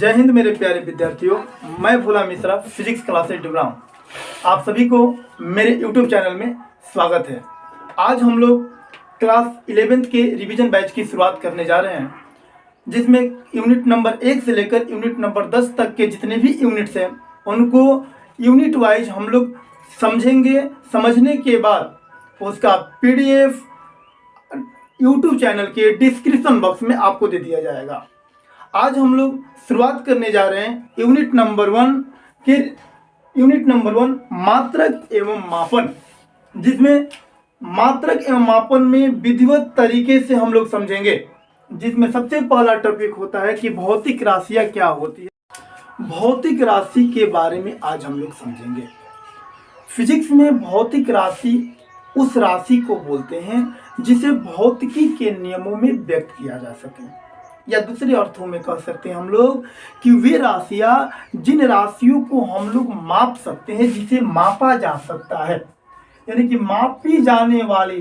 जय हिंद मेरे प्यारे विद्यार्थियों, मैं भोला मिश्रा फिजिक्स क्लासेस डुबराऊं। आप सभी को मेरे यूट्यूब चैनल में स्वागत है। आज हम लोग क्लास 11th के रिवीजन बैच की शुरुआत करने जा रहे हैं, जिसमें यूनिट नंबर 1 से लेकर यूनिट नंबर 10 तक के जितने भी यूनिट्स हैं उनको यूनिट वाइज हम लोग समझेंगे। समझने के बाद उसका PDF यूट्यूब चैनल के डिस्क्रिप्शन बॉक्स में आपको दे दिया जाएगा। आज हम लोग शुरुआत करने जा रहे हैं यूनिट नंबर 1 मात्रक एवं मापन, जिसमें मात्रक एवं मापन में विधिवत तरीके से हम लोग समझेंगे। जिसमें सबसे पहला टॉपिक होता है कि भौतिक राशियां क्या होती है। भौतिक राशि के बारे में आज हम लोग समझेंगे। फिजिक्स में भौतिक राशि उस राशि को बोलते हैं जिसे भौतिकी के नियमों में व्यक्त किया जा सके, या दूसरे अर्थों में कह सकते हैं हम लोग कि वे राशियां जिन राशियों को हम लोग माप सकते हैं, जिसे मापा जा सकता है, यानी कि मापी जाने वाली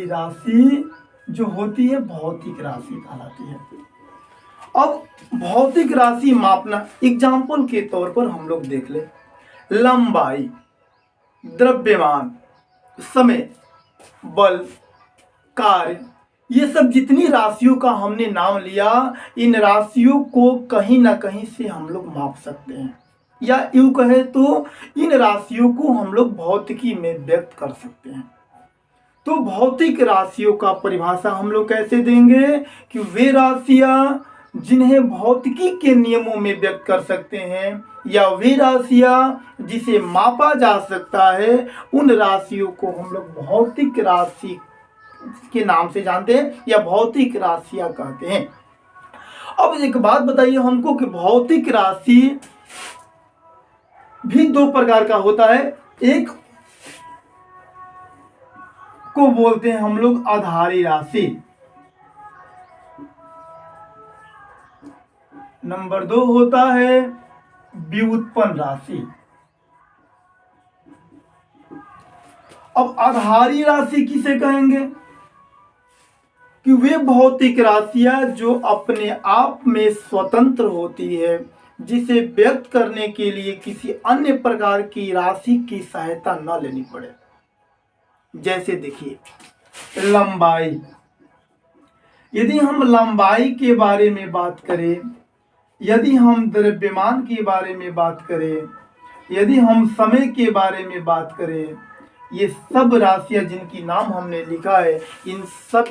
राशि जो होती है भौतिक राशि कहलाती है। अब भौतिक राशि मापना एग्जाम्पल के तौर पर हम लोग देख ले। लंबाई, द्रव्यमान, समय, बल, कार्य, ये सब जितनी राशियों का हमने नाम लिया, इन राशियों को कहीं ना कहीं से हम लोग माप सकते हैं, या यूं कहे तो इन राशियों को हम लोग भौतिकी में व्यक्त कर सकते हैं। तो भौतिक राशियों का परिभाषा हम लोग कैसे देंगे कि वे राशियां जिन्हें भौतिकी के नियमों में व्यक्त कर सकते हैं, या वे राशियां जिसे मापा जा सकता है, उन राशियों को हम लोग भौतिक राशि के नाम से जानते हैं या भौतिक राशियां कहते हैं। अब एक बात बताइए हमको कि भौतिक राशि भी दो प्रकार का होता है। एक को बोलते हैं हम लोग आधारी राशि, नंबर 2 होता है व्युत्पन्न राशि। अब आधारी राशि किसे कहेंगे कि वे भौतिक राशियां जो अपने आप में स्वतंत्र होती है, जिसे व्यक्त करने के लिए किसी अन्य प्रकार की राशि की सहायता न लेनी पड़े। जैसे देखिए लंबाई, यदि हम लंबाई के बारे में बात करें, यदि हम द्रव्यमान के बारे में बात करें, यदि हम समय के बारे में बात करें, ये सब राशियां जिनकी नाम हमने लिखा है, इन सब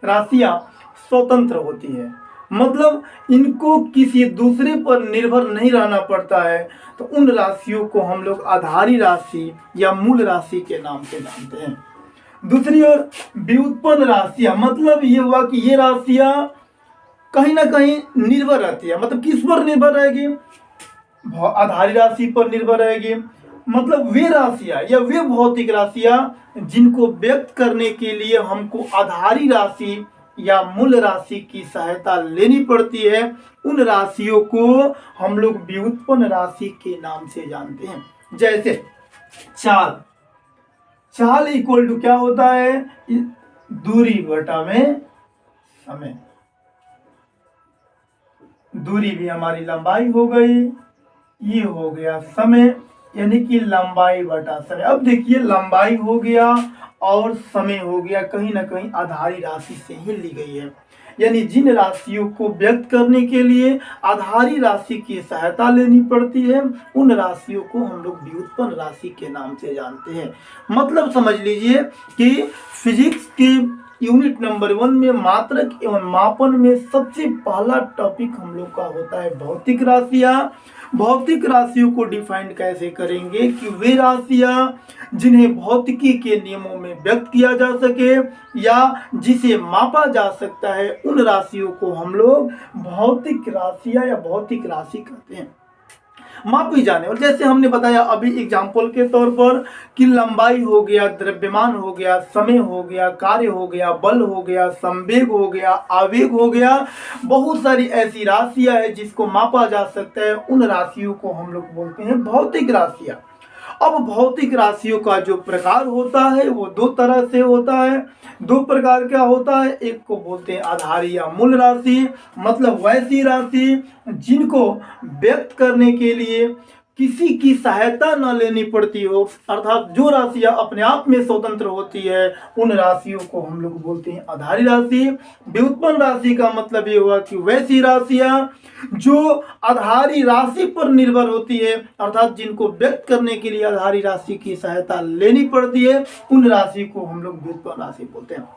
राशियां स्वतंत्र होती है। मतलब इनको किसी दूसरे पर निर्भर नहीं रहना पड़ता है। तो उन राशियों को हम लोग आधारी राशि या मूल राशि के नाम से जानते हैं। दूसरी ओर व्युत्पन्न राशियां, मतलब ये हुआ कि ये राशियां कहीं ना कहीं निर्भर रहती है। मतलब किस पर निर्भर रहेगी? आधारी राशि पर निर्भर रहेगी। मतलब वे राशियां या वे भौतिक राशियां जिनको व्यक्त करने के लिए हमको आधारी राशि या मूल राशि की सहायता लेनी पड़ती है, उन राशियों को हम लोग व्युत्पन्न राशि के नाम से जानते हैं। जैसे चाल इक्वल टू क्या होता है? दूरी बटा में समय। दूरी भी हमारी लंबाई हो गई, ये हो गया समय, यानी कि लंबाई बटा समय। अब देखिए लंबाई हो गया और समय हो गया, कहीं ना कहीं आधारी राशि से ही ली गई है। यानी जिन राशियों को व्यक्त करने के लिए आधारी राशि की सहायता लेनी पड़ती है, उन राशियों को हम लोग व्युत्पन्न राशि के नाम से जानते हैं। मतलब समझ लीजिए कि फिजिक्स के यूनिट नंबर 1 में मात्रक एवं मापन में सबसे पहला टॉपिक हम लोग का होता है भौतिक राशियां। भौतिक राशियों को डिफाइन कैसे करेंगे कि वे राशियां जिन्हें भौतिकी के नियमों में व्यक्त किया जा सके या जिसे मापा जा सकता है, उन राशियों को हम लोग भौतिक राशियां या भौतिक राशि कहते हैं। मापी जाने, और जैसे हमने बताया अभी एग्जाम्पल के तौर पर कि लंबाई हो गया, द्रव्यमान हो गया, समय हो गया, कार्य हो गया, बल हो गया, संवेग हो गया, आवेग हो गया, बहुत सारी ऐसी राशियां हैं जिसको मापा जा सकता है। उन राशियों को हम लोग बोलते हैं भौतिक राशियां। अब भौतिक राशियों का जो प्रकार होता है वो दो तरह से होता है। दो प्रकार क्या होता है, एक को बोलते हैं आधारी या मूल राशि, मतलब वैसी राशि जिनको व्यक्त करने के लिए किसी की सहायता न लेनी पड़ती हो, अर्थात जो राशियां अपने आप में स्वतंत्र होती है, उन राशियों को हम लोग बोलते हैं आधारी राशि। व्युत्पन्न राशि का मतलब ये हुआ कि वैसी राशियां जो आधारी राशि पर निर्भर होती है, अर्थात जिनको व्यक्त करने के लिए आधारी राशि की सहायता लेनी पड़ती है, उन राशि को हम लोग व्युत्पन्न राशि बोलते हैं।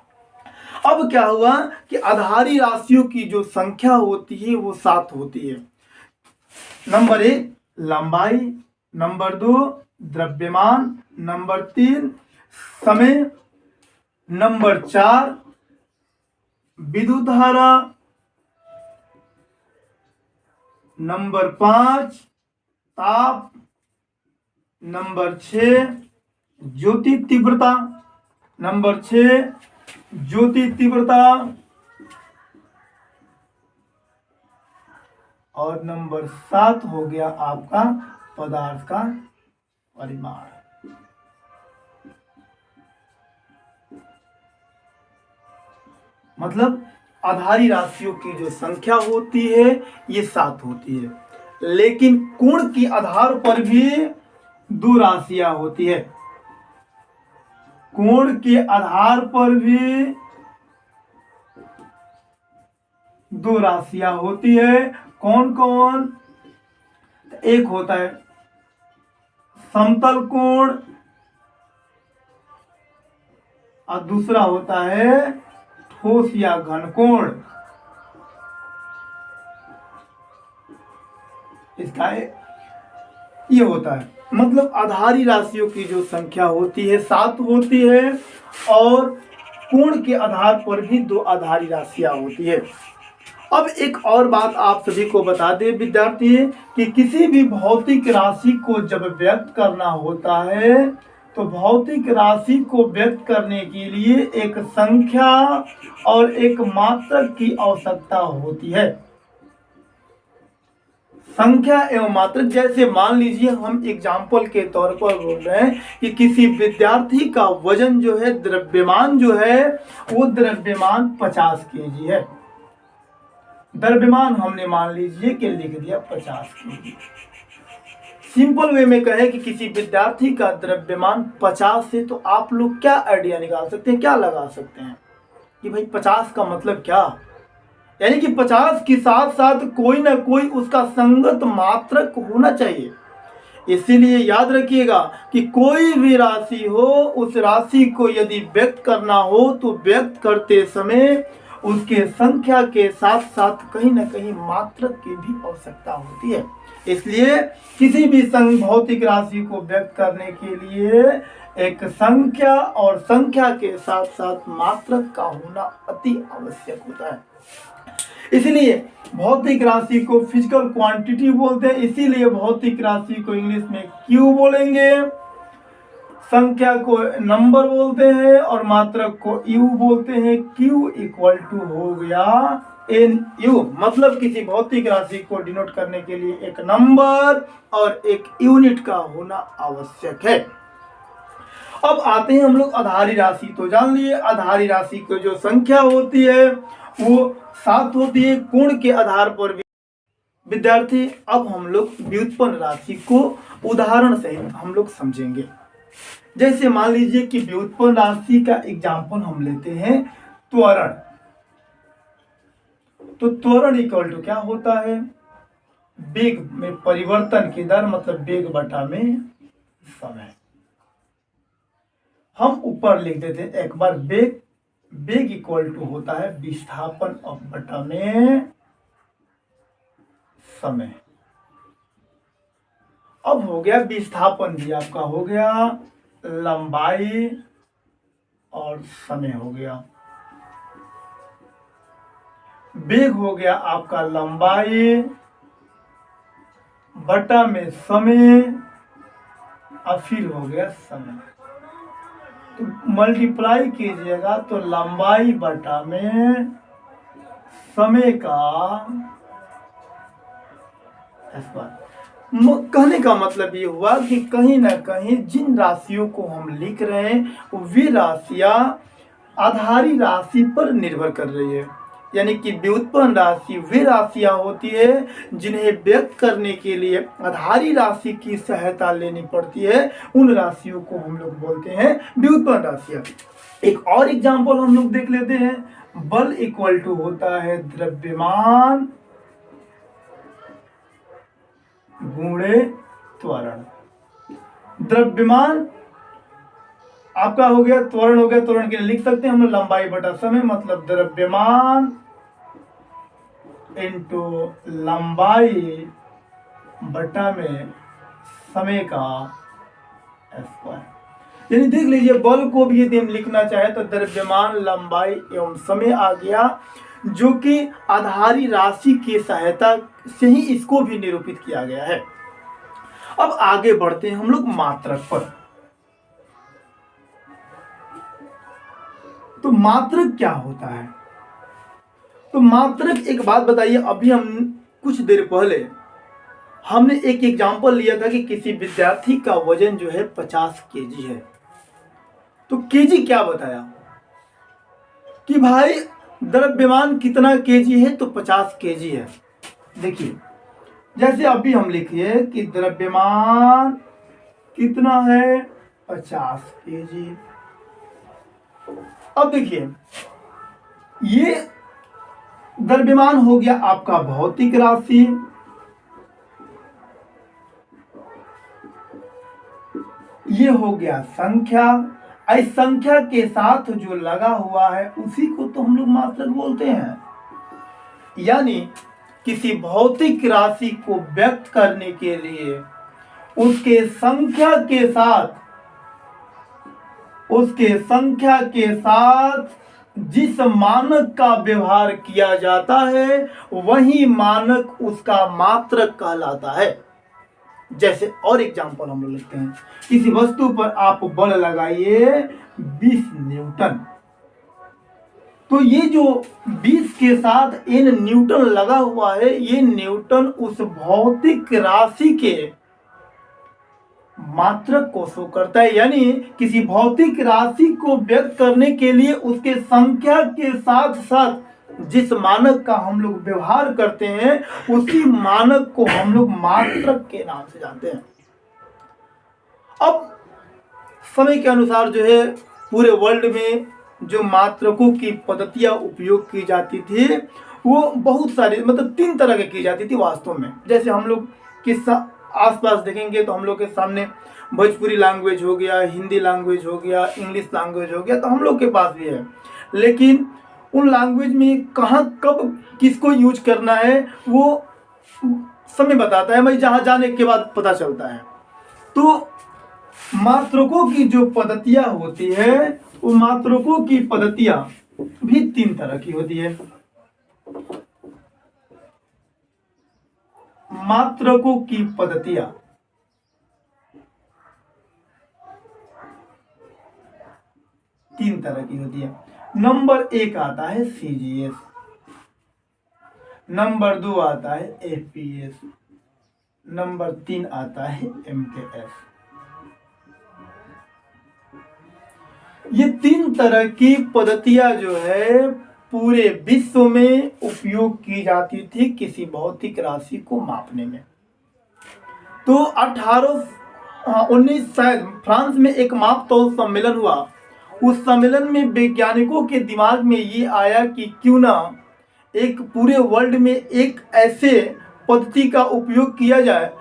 अब क्या हुआ कि आधारी राशियों की जो संख्या होती है वो 7 होती है। नंबर 1 लंबाई, नंबर 2 द्रव्यमान, नंबर 3 समय, नंबर 4 विद्युत धारा, नंबर 5 ताप, नंबर 6 ज्योति तीव्रता, नंबर 6 ज्योति तीव्रता, और नंबर 7 हो गया आपका पदार्थ का परिमाण। मतलब आधारी राशियों की जो संख्या होती है ये 7 होती है, लेकिन कोण के आधार पर भी 2 राशियां होती है। कोण के आधार पर भी 2 राशियां होती है। कौन कौन? एक होता है समतल कोण और दूसरा होता है ठोस या घन कोण। इसका ये होता है, मतलब आधारी राशियों की जो संख्या होती है 7 होती है, और कोण के आधार पर भी 2 आधारी राशियां होती है। अब एक और बात आप सभी को बता दें विद्यार्थी, कि किसी भी भौतिक राशि को जब व्यक्त करना होता है तो भौतिक राशि को व्यक्त करने के लिए एक संख्या और एक मात्रक की आवश्यकता होती है। संख्या एवं मात्रक, जैसे मान लीजिए हम एग्जाम्पल के तौर पर बोल रहे हैं कि किसी विद्यार्थी का वजन जो है, द्रव्यमान जो है, वो द्रव्यमान 50 केजी है। द्रव्यमान हमने मान लीजिए कि लिख दिया 50 केजी। सिंपल वे में कहें कि किसी विद्यार्थी का द्रव्यमान 50 है, तो आप लोग क्या आइडिया निकाल सकते हैं, क्या लगा सकते हैं कि भाई 50 का मतलब क्या? यानी कि 50 के साथ साथ कोई ना कोई उसका संगत मात्रक होना चाहिए। इसीलिए याद रखिएगा कि कोई भी राशि हो, उस राशि को यदि व्यक्त करना हो तो व्यक्त करते समय उसके संख्या के साथ साथ कहीं ना कहीं मात्रक की भी आवश्यकता होती है। इसलिए किसी भी भौतिक राशि को व्यक्त करने के लिए एक संख्या और संख्या के साथ साथ मात्रक का होना अति आवश्यक होता है। इसलिए भौतिक राशि को फिजिकल क्वांटिटी बोलते हैं, इसीलिए भौतिक राशि को इंग्लिश में क्यू बोलेंगे, संख्या को नंबर बोलते हैं और मात्रक को यू बोलते हैं। क्यू इक्वल टू हो गया एन यू, मतलब किसी भौतिक राशि को डिनोट करने के लिए एक नंबर और एक यूनिट का होना आवश्यक है। अब आते हैं हम लोग आधारी राशि। तो जान लिए आधारी राशि की जो संख्या होती है वो 7 होती है, कोण के आधार पर भी। विद्यार्थी अब हम लोग व्युत्पन्न राशि को उदाहरण सहित हम लोग समझेंगे। जैसे मान लीजिए कि व्युत्पन्न राशि का एग्जाम्पल हम लेते हैं त्वरण। तो त्वरण इक्वल टू क्या होता है? वेग में परिवर्तन की दर, मतलब वेग बटा में समय। हम ऊपर लिख देते हैं एक बार, वेग इक्वल टू होता है विस्थापन बटा में समय। अब हो गया विस्थापन भी आपका हो गया, लंबाई और समय हो गया। वेग हो गया आपका लंबाई बटा में समय और फिर हो गया समय। तो मल्टीप्लाई कीजिएगा तो लंबाई बटा में समय का कहने का मतलब ये हुआ कि कहीं ना कहीं जिन राशियों को हम लिख रहे हैं वे राशियां आधारी राशि पर निर्भर कर रही है। यानी कि व्युत्पन्न राशि वे राशियां होती है जिन्हें व्यक्त करने के लिए आधारी राशि की सहायता लेनी पड़ती है। उन राशियों को हम लोग बोलते हैं व्युत्पन्न राशियां। एक और एग्जाम्पल हम लोग देख लेते हैं। बल इक्वल टू होता है द्रव्यमान गुणे त्वरण। द्रव्यमान आपका हो गया, त्वरण हो गया। त्वरण के लिए लिख सकते हैं हम लोग लंबाई बटा समय, मतलब द्रव्यमान इंटू लंबाई बटा में समय का स्क्वायर। यानी देख लीजिए बल को भी यदि हम लिखना चाहे तो द्रव्यमान लंबाई एवं समय आ गया, जो कि आधारी राशि की सहायता से ही इसको भी निरूपित किया गया है। अब आगे बढ़ते हैं हम लोग मात्रक पर। तो मात्रक क्या होता है? तो मात्रक, एक बात बताइए, अभी हम कुछ देर पहले हमने एक एग्जाम्पल लिया था कि किसी विद्यार्थी का वजन जो है 50 केजी है। तो केजी क्या बताया कि भाई द्रव्यमान कितना केजी है, तो 50 केजी है। देखिए जैसे अभी हम लिखिए कि द्रव्यमान कितना है, 50 केजी। अब देखिए ये द्रव्यमान हो गया आपका भौतिक राशि, ये हो गया संख्या। इस संख्या के साथ जो लगा हुआ है उसी को तो हम लोग मात्रक बोलते हैं। यानी किसी भौतिक राशि को व्यक्त करने के लिए उसके संख्या के साथ जिस मानक का व्यवहार किया जाता है वही मानक उसका मात्रक कहलाता है। जैसे और एग्जांपल हम लोग लिखते हैं, किसी वस्तु पर आप बल लगाइए 20 न्यूटन, तो ये जो 20 के साथ n न्यूटन लगा हुआ है, ये न्यूटन उस भौतिक राशि के मात्रक को शो करता है। यानी किसी भौतिक राशि को व्यक्त करने के लिए उसके संख्या के साथ साथ जिस मानक का हम लोग व्यवहार करते हैं उसी मानक को हम लोग मात्रक के नाम से जानते हैं। अब समय के अनुसार जो है पूरे वर्ल्ड में जो मात्रकों की पद्धतियां उपयोग की जाती थी वो बहुत सारी, मतलब 3 तरह की की जाती थी वास्तव में। जैसे हम लोग के आसपास देखेंगे तो हम लोग के सामने भोजपुरी लैंग्वेज हो गया, हिंदी लैंग्वेज हो गया, इंग्लिश लैंग्वेज हो गया, तो हम लोग के पास भी है। लेकिन उन लैंग्वेज में कहाँ कब किसको यूज करना है वो समय बताता है, भाई जहाँ जाने के बाद पता चलता है। तो मात्रकों की जो पद्धतियाँ होती है वो मात्रकों की पद्धतियाँ भी 3 तरह की होती है। मात्रकों की पद्धतियाँ तीन तरह की होती है। नंबर 1 आता है CGS, नंबर 2 आता है FPS, नंबर 3 आता है MKS। ये 3 तरह की पद्धतियां जो है पूरे विश्व में उपयोग की जाती थी किसी भौतिक राशि को मापने में। तो 19 शायद फ्रांस में एक माप तौल सम्मेलन हुआ। उस सम्मेलन में वैज्ञानिकों के दिमाग में ये आया कि क्यों ना एक पूरे वर्ल्ड में एक ऐसे पद्धति का उपयोग किया जाए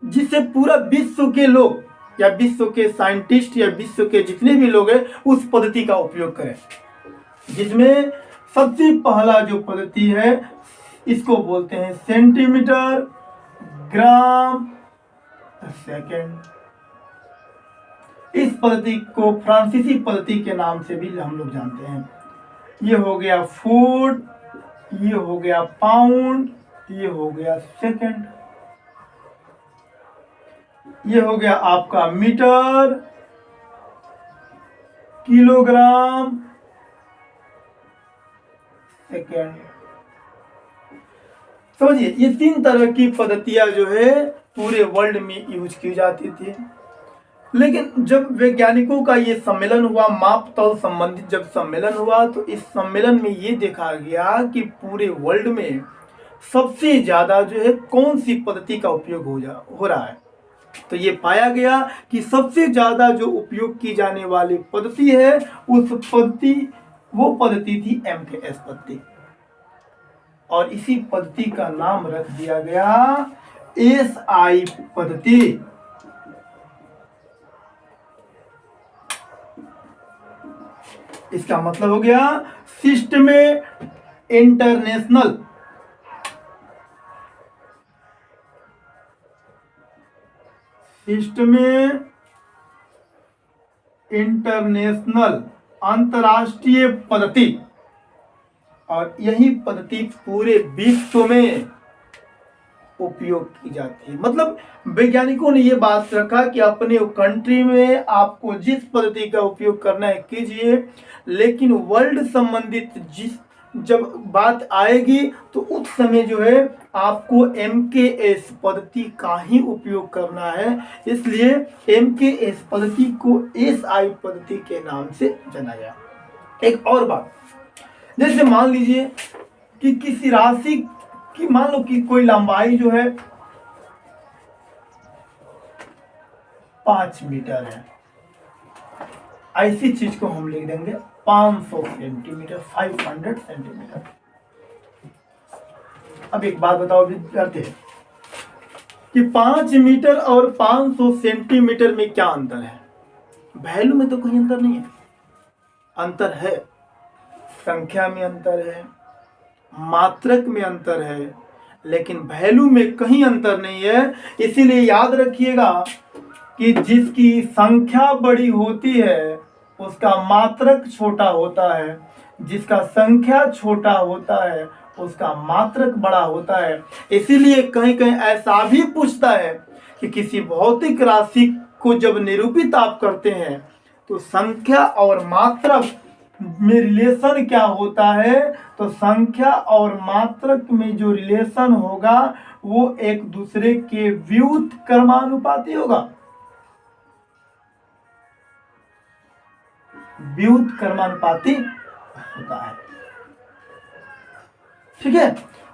जिससे पूरा विश्व के लोग या विश्व के साइंटिस्ट या विश्व के जितने भी लोग हैं उस पद्धति का उपयोग करें। जिसमें सबसे पहला जो पद्धति है इसको बोलते हैं सेंटीमीटर ग्राम सेकेंड। इस पद्धति को फ्रांसीसी पद्धति के नाम से भी हम लोग जानते हैं। ये हो गया फुट, ये हो गया पाउंड, ये हो गया सेकेंड, ये हो गया आपका मीटर, किलोग्राम, सेकेंड। समझिए ये 3 तरह की पद्धतियां जो है पूरे वर्ल्ड में यूज की जाती थी। लेकिन जब वैज्ञानिकों का ये सम्मेलन हुआ, माप तौल संबंधित जब सम्मेलन हुआ, तो इस सम्मेलन में ये देखा गया कि पूरे वर्ल्ड में सबसे ज़्यादा जो है कौन सी पद्धति का उपयोग हो रहा है। तो ये पाया गया कि सबसे ज़्यादा जो उपयोग की जाने वाली पद्धति है वो पद्धति थी MKS पद्धति, और इसी पद्धति का नाम रख दिया गया SI पद्धति। इसका मतलब हो गया सिस्टम इंटरनेशनल। सिस्टम इंटरनेशनल, अंतरराष्ट्रीय पद्धति, और यही पद्धति पूरे विश्व में उपयोग की जाती है। मतलब वैज्ञानिकों ने ये बात रखा कि अपने कंट्री में आपको जिस पद्धति का उपयोग करना है कीजिए, लेकिन वर्ल्ड संबंधित जब बात आएगी तो उस समय जो है आपको MKS पद्धति का ही उपयोग करना है। इसलिए MKS पद्धति को SI पद्धति के नाम से जाना गया। एक और बात, जैसे मान लीजिए कि किसी राशि की, मान लो कि कोई लंबाई जो है 5 मीटर है, ऐसी चीज को हम लिख देंगे 500 सेंटीमीटर, 500 सेंटीमीटर। अब एक बात बताओ विद्यार्थी कि 5 मीटर और 500 सेंटीमीटर में क्या अंतर है? वैल्यू में तो कोई अंतर नहीं है। अंतर है, संख्या में अंतर है, मात्रक में अंतर है, लेकिन वैल्यू में कहीं अंतर नहीं है। इसीलिए याद रखिएगा कि जिसकी संख्या बड़ी होती है उसका मात्रक छोटा होता है, जिसका संख्या छोटा होता है उसका मात्रक बड़ा होता है। इसीलिए कहीं कहीं ऐसा भी पूछता है कि किसी भौतिक राशि को जब निरूपित आप करते हैं तो संख्या और मात्रक में रिलेशन क्या होता है? तो संख्या और मात्रक में जो रिलेशन होगा वो एक दूसरे के व्युत्क्रमानुपाती होगा। व्युत्क्रमानुपाती होता है, ठीक है।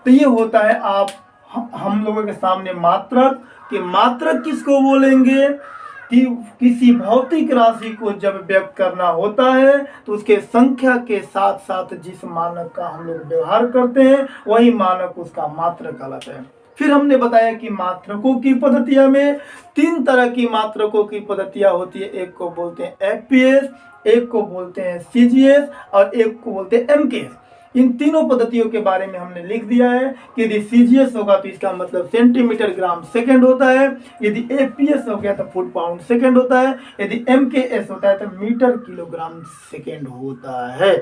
तो ये होता है आप हम लोगों के सामने मात्रक, कि मात्रक किसको बोलेंगे कि किसी भौतिक राशि को जब व्यक्त करना होता है तो उसके संख्या के साथ साथ जिस मानक का हम लोग व्यवहार करते हैं वही मानक उसका मात्रक कहलाता है। फिर हमने बताया कि मात्रकों की पद्धतियां में 3 तरह की मात्रकों की पद्धतियां होती है। एक को बोलते हैं FPS, एक को बोलते हैं CGS और एक को बोलते हैं MKS। इन तीनों पद्धतियों के बारे में हमने लिख दिया है कि यदि CGS होगा तो इसका मतलब सेंटीमीटर ग्राम सेकंड होता है, यदि FPS हो गया तो फुट पाउंड सेकंड होता है, यदि MKS होता है तो मीटर किलोग्राम सेकंड होता है।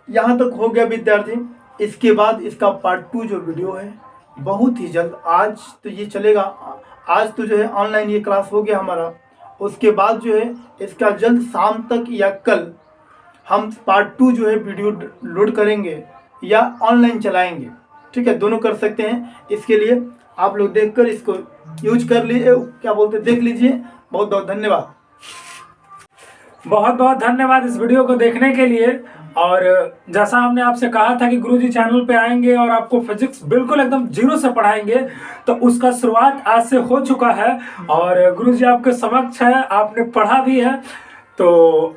यहां तक हो गया विद्यार्थी। इसके बाद इसका पार्ट 2 जो वीडियो है बहुत ही जल्द, आज तो ये चलेगा, आज तो जो है ऑनलाइन ये क्लास हो गया हमारा, उसके बाद जो है इसका जल्द शाम तक या कल हम पार्ट 2 जो है वीडियो लोड करेंगे या ऑनलाइन चलाएंगे, ठीक है, दोनों कर सकते हैं। इसके लिए आप लोग देखकर इसको यूज कर लीजिए, क्या बोलते देख लीजिए। बहुत बहुत धन्यवाद। बहुत बहुत धन्यवाद इस वीडियो को देखने के लिए। और जैसा हमने आपसे कहा था कि गुरुजी चैनल पे आएंगे और आपको फिजिक्स बिल्कुल एकदम जीरो से पढ़ाएंगे, तो उसका शुरुआत आज से हो चुका है और गुरुजी आपके समक्ष है, आपने पढ़ा भी है। तो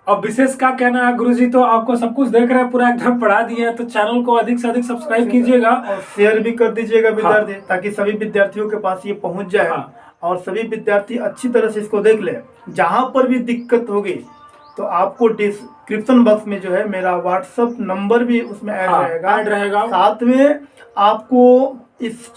अब विशेष क्या कहना है गुरुजी, तो आपको सब कुछ देख रहे हैं, पूरा एकदम पढ़ा दिए हैं। तो चैनल को अधिक से अधिक सब्सक्राइब कीजिएगा और शेयर भी कर दीजिएगा विद्यार्थी, ताकि सभी विद्यार्थियों के पास ये पहुंच जाए और सभी विद्यार्थी अच्छी तरह से इसको देख ले। जहां पर भी दिक्कत होगी तो आपको डिस्क्रिप्शन बॉक्स में जो है मेरा व्हाट्सएप नंबर भी उसमें ऐड रहेगा। साथ में आपको इस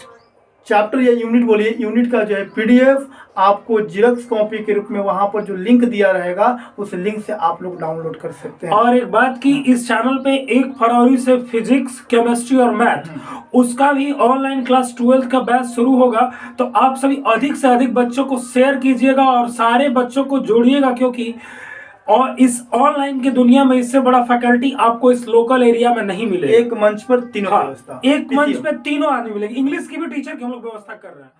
चैप्टर या यूनिट बोलिए, यूनिट का जो है PDF आपको जेरॉक्स कॉपी के रूप में वहां पर जो लिंक दिया रहेगा उस लिंक से आप लोग डाउनलोड कर सकते हैं। और एक बात की, इस चैनल पे 1 फरवरी से फिजिक्स, केमिस्ट्री और मैथ उसका भी ऑनलाइन क्लास 12th का बैच शुरू होगा। तो आप सभी अधिक से अधिक बच्चों को शेयर कीजिएगा और सारे बच्चों को जोड़िएगा, क्योंकि और इस ऑनलाइन की दुनिया में इससे बड़ा फैकल्टी आपको इस लोकल एरिया में नहीं मिलेगा। एक मंच पर तीनों हाँ, व्यवस्था, एक मंच पे तीनों आदमी मिलेंगे। इंग्लिश की भी टीचर की हम लोग व्यवस्था कर रहे हैं।